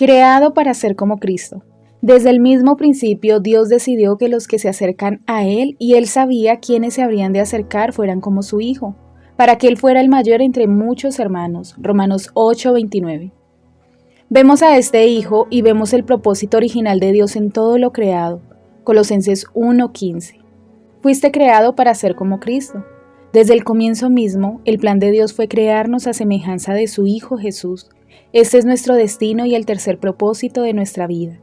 Creado para ser como Cristo. Desde el mismo principio, Dios decidió que los que se acercan a Él, y Él sabía quiénes se habrían de acercar, fueran como su Hijo, para que Él fuera el mayor entre muchos hermanos. Romanos 8:29. Vemos a este Hijo y vemos el propósito original de Dios en todo lo creado. Colosenses 1:15. Fuiste creado para ser como Cristo. Desde el comienzo mismo, el plan de Dios fue crearnos a semejanza de su Hijo Jesús. Este es nuestro destino y el tercer propósito de nuestra vida.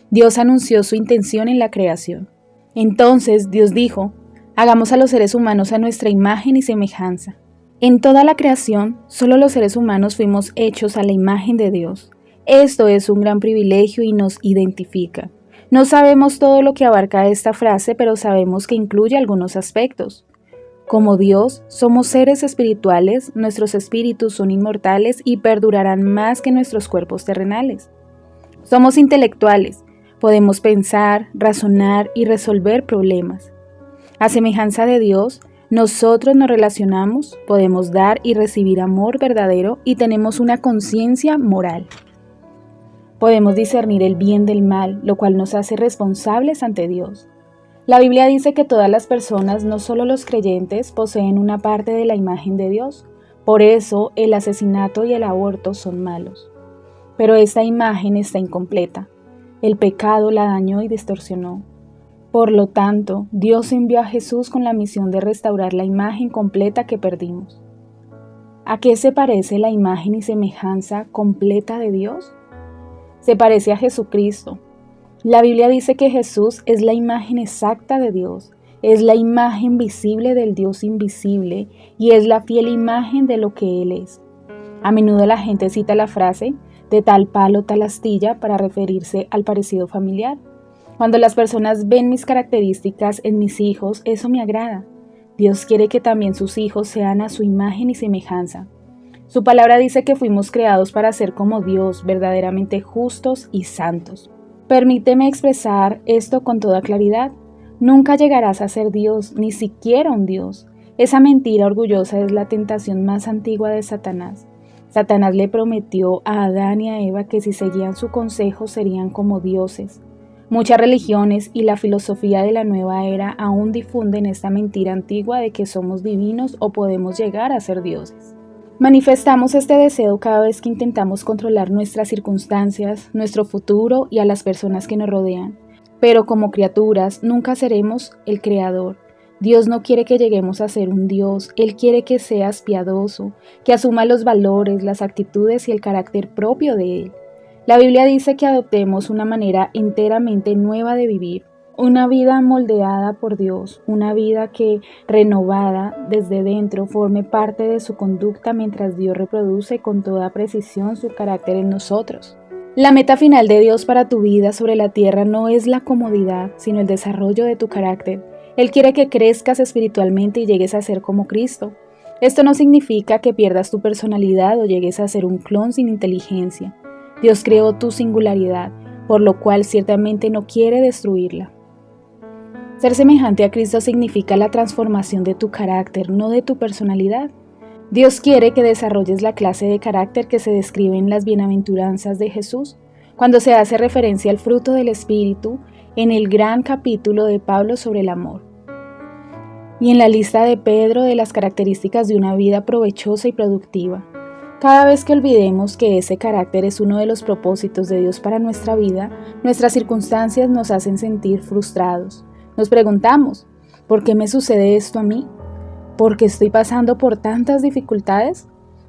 Dios anunció su intención en la creación. Entonces Dios dijo, hagamos a los seres humanos a nuestra imagen y semejanza. En toda la creación, solo los seres humanos fuimos hechos a la imagen de Dios. Esto es un gran privilegio y nos identifica. No sabemos todo lo que abarca esta frase, pero sabemos que incluye algunos aspectos. Como Dios, somos seres espirituales, nuestros espíritus son inmortales y perdurarán más que nuestros cuerpos terrenales. Somos intelectuales, podemos pensar, razonar y resolver problemas. A semejanza de Dios, nosotros nos relacionamos, podemos dar y recibir amor verdadero y tenemos una conciencia moral. Podemos discernir el bien del mal, lo cual nos hace responsables ante Dios. La Biblia dice que todas las personas, no solo los creyentes, poseen una parte de la imagen de Dios. Por eso, el asesinato y el aborto son malos. Pero esta imagen está incompleta. El pecado la dañó y distorsionó. Por lo tanto, Dios envió a Jesús con la misión de restaurar la imagen completa que perdimos. ¿A qué se parece la imagen y semejanza completa de Dios? Se parece a Jesucristo. La Biblia dice que Jesús es la imagen exacta de Dios, es la imagen visible del Dios invisible y es la fiel imagen de lo que Él es. A menudo la gente cita la frase de tal palo tal astilla para referirse al parecido familiar. Cuando las personas ven mis características en mis hijos, eso me agrada. Dios quiere que también sus hijos sean a su imagen y semejanza. Su palabra dice que fuimos creados para ser como Dios, verdaderamente justos y santos. Permíteme expresar esto con toda claridad. Nunca llegarás a ser Dios, ni siquiera un Dios. Esa mentira orgullosa es la tentación más antigua de Satanás. Satanás le prometió a Adán y a Eva que si seguían su consejo serían como dioses. Muchas religiones y la filosofía de la nueva era aún difunden esta mentira antigua de que somos divinos o podemos llegar a ser dioses. Manifestamos este deseo cada vez que intentamos controlar nuestras circunstancias, nuestro futuro y a las personas que nos rodean. Pero como criaturas nunca seremos el Creador. Dios no quiere que lleguemos a ser un Dios, Él quiere que seas piadoso, que asuma los valores, las actitudes y el carácter propio de Él. La Biblia dice que adoptemos una manera enteramente nueva de vivir. Una vida moldeada por Dios, una vida que, renovada desde dentro, forme parte de su conducta mientras Dios reproduce con toda precisión su carácter en nosotros. La meta final de Dios para tu vida sobre la tierra no es la comodidad, sino el desarrollo de tu carácter. Él quiere que crezcas espiritualmente y llegues a ser como Cristo. Esto no significa que pierdas tu personalidad o llegues a ser un clon sin inteligencia. Dios creó tu singularidad, por lo cual ciertamente no quiere destruirla. Ser semejante a Cristo significa la transformación de tu carácter, no de tu personalidad. Dios quiere que desarrolles la clase de carácter que se describe en las bienaventuranzas de Jesús, cuando se hace referencia al fruto del Espíritu en el gran capítulo de Pablo sobre el amor. Y en la lista de Pedro de las características de una vida provechosa y productiva. Cada vez que olvidemos que ese carácter es uno de los propósitos de Dios para nuestra vida, nuestras circunstancias nos hacen sentir frustrados. Nos preguntamos, ¿por qué me sucede esto a mí? ¿Por qué estoy pasando por tantas dificultades?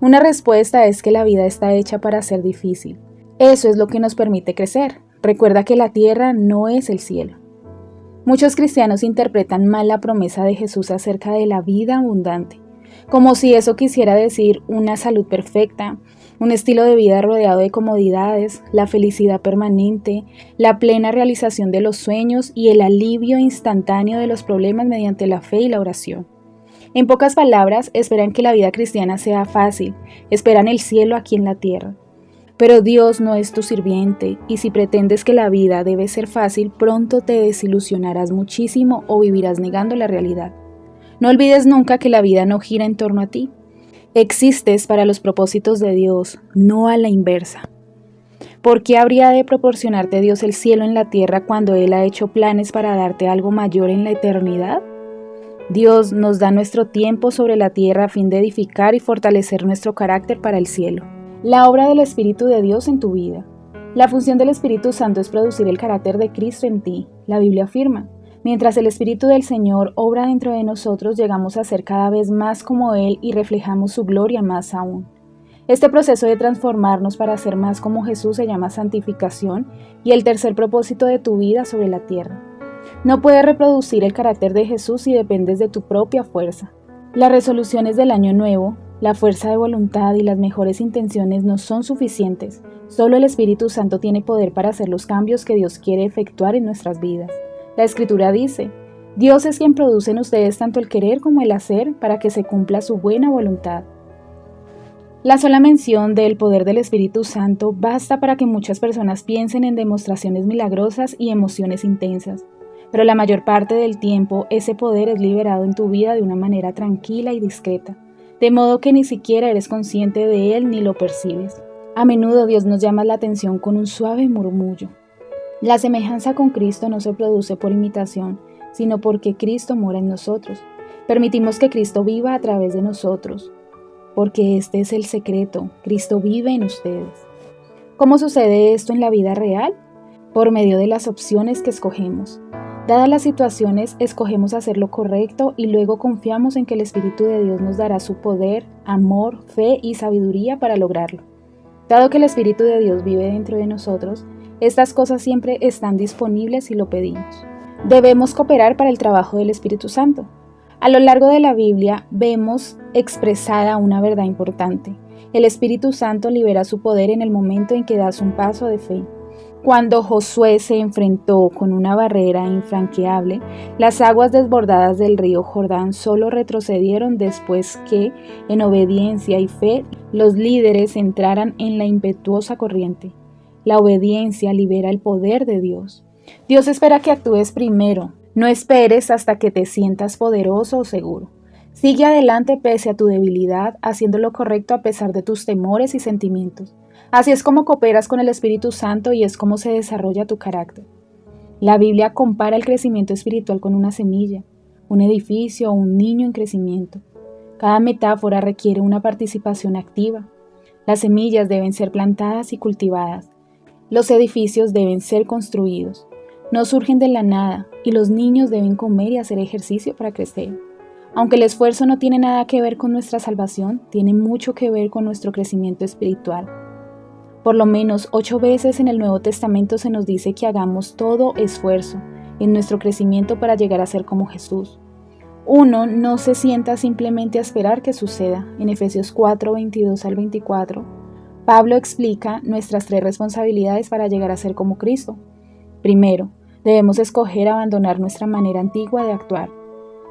Una respuesta es que la vida está hecha para ser difícil. Eso es lo que nos permite crecer. Recuerda que la tierra no es el cielo. Muchos cristianos interpretan mal la promesa de Jesús acerca de la vida abundante, como si eso quisiera decir una salud perfecta, un estilo de vida rodeado de comodidades, la felicidad permanente, la plena realización de los sueños y el alivio instantáneo de los problemas mediante la fe y la oración. En pocas palabras, esperan que la vida cristiana sea fácil, esperan el cielo aquí en la tierra. Pero Dios no es tu sirviente, y si pretendes que la vida debe ser fácil, pronto te desilusionarás muchísimo o vivirás negando la realidad. No olvides nunca que la vida no gira en torno a ti. Existes para los propósitos de Dios, no a la inversa. ¿Por qué habría de proporcionarte Dios el cielo en la tierra cuando Él ha hecho planes para darte algo mayor en la eternidad? Dios nos da nuestro tiempo sobre la tierra a fin de edificar y fortalecer nuestro carácter para el cielo. La obra del Espíritu de Dios en tu vida. La función del Espíritu Santo es producir el carácter de Cristo en ti. La Biblia afirma: mientras el Espíritu del Señor obra dentro de nosotros, llegamos a ser cada vez más como Él y reflejamos su gloria más aún. Este proceso de transformarnos para ser más como Jesús se llama santificación y el tercer propósito de tu vida sobre la tierra. No puedes reproducir el carácter de Jesús si dependes de tu propia fuerza. Las resoluciones del año nuevo, la fuerza de voluntad y las mejores intenciones no son suficientes. Solo el Espíritu Santo tiene poder para hacer los cambios que Dios quiere efectuar en nuestras vidas. La Escritura dice: Dios es quien produce en ustedes tanto el querer como el hacer para que se cumpla su buena voluntad. La sola mención del poder del Espíritu Santo basta para que muchas personas piensen en demostraciones milagrosas y emociones intensas. Pero la mayor parte del tiempo ese poder es liberado en tu vida de una manera tranquila y discreta, de modo que ni siquiera eres consciente de él ni lo percibes. A menudo Dios nos llama la atención con un suave murmullo. La semejanza con Cristo no se produce por imitación, sino porque Cristo mora en nosotros. Permitimos que Cristo viva a través de nosotros, porque este es el secreto: Cristo vive en ustedes. ¿Cómo sucede esto en la vida real? Por medio de las opciones que escogemos. Dadas las situaciones, escogemos hacer lo correcto y luego confiamos en que el Espíritu de Dios nos dará su poder, amor, fe y sabiduría para lograrlo. Dado que el Espíritu de Dios vive dentro de nosotros, estas cosas siempre están disponibles si lo pedimos. Debemos cooperar para el trabajo del Espíritu Santo. A lo largo de la Biblia vemos expresada una verdad importante. El Espíritu Santo libera su poder en el momento en que das un paso de fe. Cuando Josué se enfrentó con una barrera infranqueable, las aguas desbordadas del río Jordán solo retrocedieron después que, en obediencia y fe, los líderes entraran en la impetuosa corriente. La obediencia libera el poder de Dios. Dios espera que actúes primero. No esperes hasta que te sientas poderoso o seguro. Sigue adelante pese a tu debilidad, haciendo lo correcto a pesar de tus temores y sentimientos. Así es como cooperas con el Espíritu Santo y es como se desarrolla tu carácter. La Biblia compara el crecimiento espiritual con una semilla, un edificio o un niño en crecimiento. Cada metáfora requiere una participación activa. Las semillas deben ser plantadas y cultivadas. Los edificios deben ser construidos. No surgen de la nada y los niños deben comer y hacer ejercicio para crecer. Aunque el esfuerzo no tiene nada que ver con nuestra salvación, tiene mucho que ver con nuestro crecimiento espiritual. Por lo menos 8 veces en el Nuevo Testamento se nos dice que hagamos todo esfuerzo en nuestro crecimiento para llegar a ser como Jesús. Uno no se sienta simplemente a esperar que suceda. En Efesios 4, 22 al 24, Pablo explica nuestras 3 responsabilidades para llegar a ser como Cristo. Primero, debemos escoger abandonar nuestra manera antigua de actuar.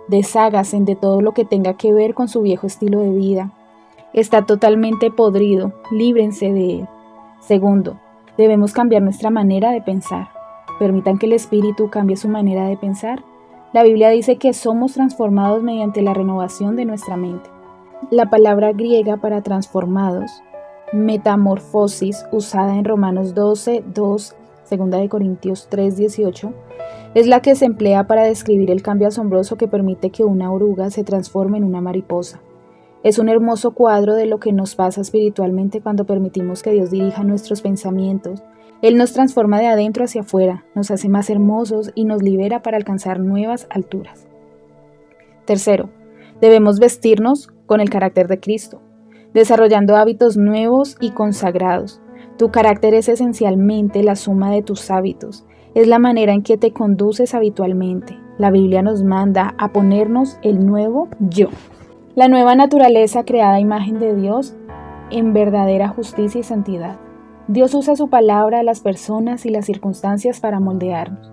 Desháganse de todo lo que tenga que ver con su viejo estilo de vida. Está totalmente podrido, líbrense de él. Segundo, debemos cambiar nuestra manera de pensar. Permitan que el Espíritu cambie su manera de pensar. La Biblia dice que somos transformados mediante la renovación de nuestra mente. La palabra griega para transformados, metamorfosis, usada en Romanos 12, 2, 2 Corintios 3, 18, es la que se emplea para describir el cambio asombroso que permite que una oruga se transforme en una mariposa. Es un hermoso cuadro de lo que nos pasa espiritualmente cuando permitimos que Dios dirija nuestros pensamientos. Él nos transforma de adentro hacia afuera, nos hace más hermosos y nos libera para alcanzar nuevas alturas. Tercero, debemos vestirnos con el carácter de Cristo, desarrollando hábitos nuevos y consagrados. Tu carácter es esencialmente la suma de tus hábitos, es la manera en que te conduces habitualmente. La Biblia nos manda a ponernos el nuevo yo. La nueva naturaleza creada a imagen de Dios en verdadera justicia y santidad. Dios usa su palabra, las personas y las circunstancias para moldearnos.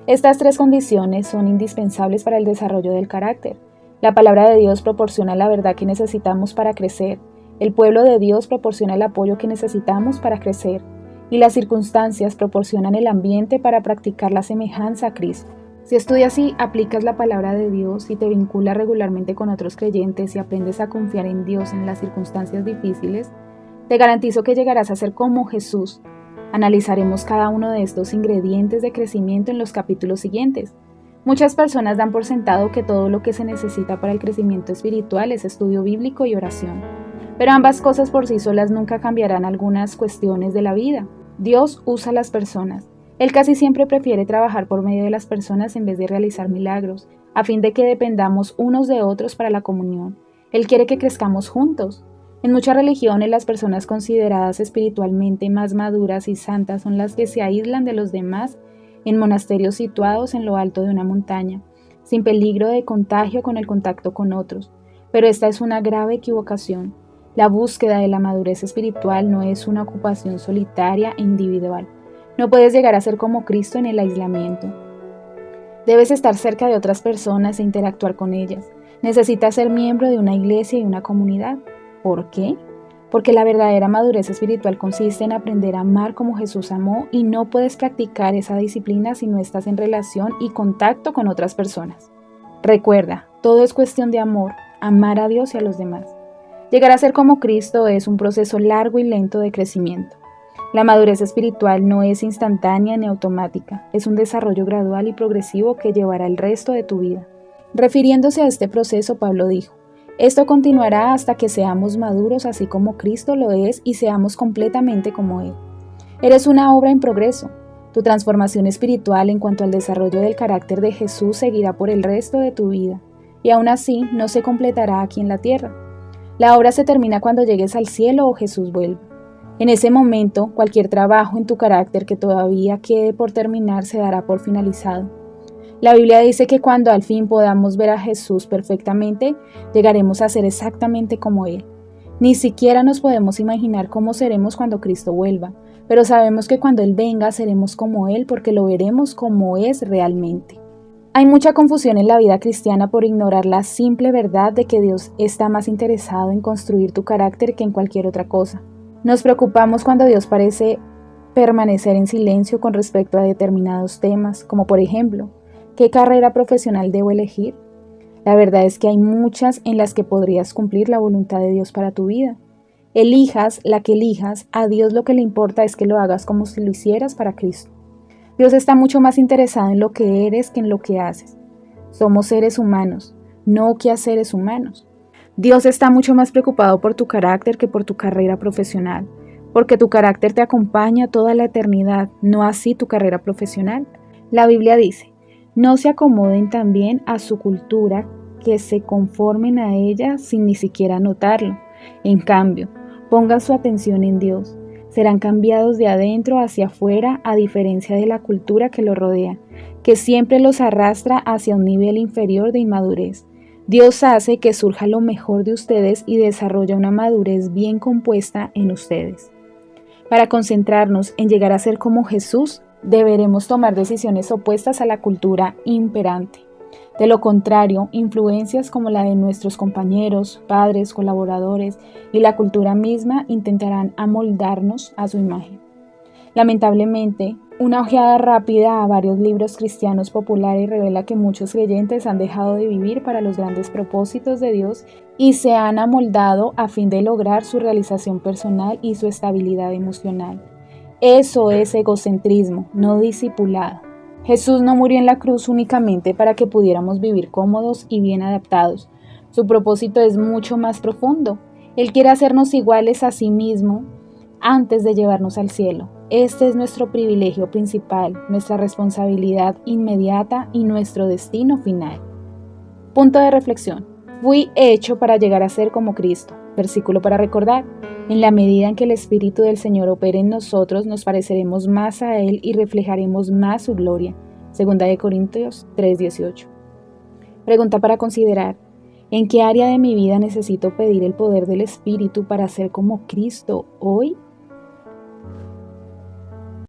Estas 3 condiciones son indispensables para el desarrollo del carácter. La palabra de Dios proporciona la verdad que necesitamos para crecer. El pueblo de Dios proporciona el apoyo que necesitamos para crecer. Y las circunstancias proporcionan el ambiente para practicar la semejanza a Cristo. Si estudias y aplicas la palabra de Dios y te vinculas regularmente con otros creyentes y aprendes a confiar en Dios en las circunstancias difíciles, te garantizo que llegarás a ser como Jesús. Analizaremos cada uno de estos ingredientes de crecimiento en los capítulos siguientes. Muchas personas dan por sentado que todo lo que se necesita para el crecimiento espiritual es estudio bíblico y oración, pero ambas cosas por sí solas nunca cambiarán algunas cuestiones de la vida. Dios usa a las personas. Él casi siempre prefiere trabajar por medio de las personas en vez de realizar milagros, a fin de que dependamos unos de otros para la comunión. Él quiere que crezcamos juntos. En muchas religiones, las personas consideradas espiritualmente más maduras y santas son las que se aíslan de los demás en monasterios situados en lo alto de una montaña, sin peligro de contagio con el contacto con otros. Pero esta es una grave equivocación. La búsqueda de la madurez espiritual no es una ocupación solitaria e individual. No puedes llegar a ser como Cristo en el aislamiento. Debes estar cerca de otras personas e interactuar con ellas. Necesitas ser miembro de una iglesia y una comunidad. ¿Por qué? Porque la verdadera madurez espiritual consiste en aprender a amar como Jesús amó y no puedes practicar esa disciplina si no estás en relación y contacto con otras personas. Recuerda, todo es cuestión de amor, amar a Dios y a los demás. Llegar a ser como Cristo es un proceso largo y lento de crecimiento. La madurez espiritual no es instantánea ni automática, es un desarrollo gradual y progresivo que llevará el resto de tu vida. Refiriéndose a este proceso, Pablo dijo: esto continuará hasta que seamos maduros así como Cristo lo es y seamos completamente como Él. Eres una obra en progreso. Tu transformación espiritual en cuanto al desarrollo del carácter de Jesús seguirá por el resto de tu vida, y aún así no se completará aquí en la tierra. La obra se termina cuando llegues al cielo o Jesús vuelva. En ese momento, cualquier trabajo en tu carácter que todavía quede por terminar se dará por finalizado. La Biblia dice que cuando al fin podamos ver a Jesús perfectamente, llegaremos a ser exactamente como Él. Ni siquiera nos podemos imaginar cómo seremos cuando Cristo vuelva, pero sabemos que cuando Él venga seremos como Él porque lo veremos como es realmente. Hay mucha confusión en la vida cristiana por ignorar la simple verdad de que Dios está más interesado en construir tu carácter que en cualquier otra cosa. Nos preocupamos cuando Dios parece permanecer en silencio con respecto a determinados temas, como por ejemplo, ¿qué carrera profesional debo elegir? La verdad es que hay muchas en las que podrías cumplir la voluntad de Dios para tu vida. Elijas la que elijas, a Dios lo que le importa es que lo hagas como si lo hicieras para Cristo. Dios está mucho más interesado en lo que eres que en lo que haces. Somos seres humanos, no quehaceres humanos. Dios está mucho más preocupado por tu carácter que por tu carrera profesional, porque tu carácter te acompaña toda la eternidad, no así tu carrera profesional. La Biblia dice: no se acomoden también a su cultura, que se conformen a ella sin ni siquiera notarlo. En cambio, pongan su atención en Dios. Serán cambiados de adentro hacia afuera, a diferencia de la cultura que los rodea, que siempre los arrastra hacia un nivel inferior de inmadurez. Dios hace que surja lo mejor de ustedes y desarrolla una madurez bien compuesta en ustedes. Para concentrarnos en llegar a ser como Jesús, deberemos tomar decisiones opuestas a la cultura imperante. De lo contrario, influencias como la de nuestros compañeros, padres, colaboradores y la cultura misma intentarán amoldarnos a su imagen. Lamentablemente, una ojeada rápida a varios libros cristianos populares revela que muchos creyentes han dejado de vivir para los grandes propósitos de Dios y se han amoldado a fin de lograr su realización personal y su estabilidad emocional. Eso es egocentrismo, no discipulado. Jesús no murió en la cruz únicamente para que pudiéramos vivir cómodos y bien adaptados. Su propósito es mucho más profundo. Él quiere hacernos iguales a sí mismo antes de llevarnos al cielo. Este es nuestro privilegio principal, nuestra responsabilidad inmediata y nuestro destino final. Punto de reflexión. Fui hecho para llegar a ser como Cristo. Versículo para recordar. En la medida en que el Espíritu del Señor opere en nosotros, nos pareceremos más a Él y reflejaremos más su gloria. 2 Corintios 3:18. Pregunta para considerar. ¿En qué área de mi vida necesito pedir el poder del Espíritu para ser como Cristo hoy?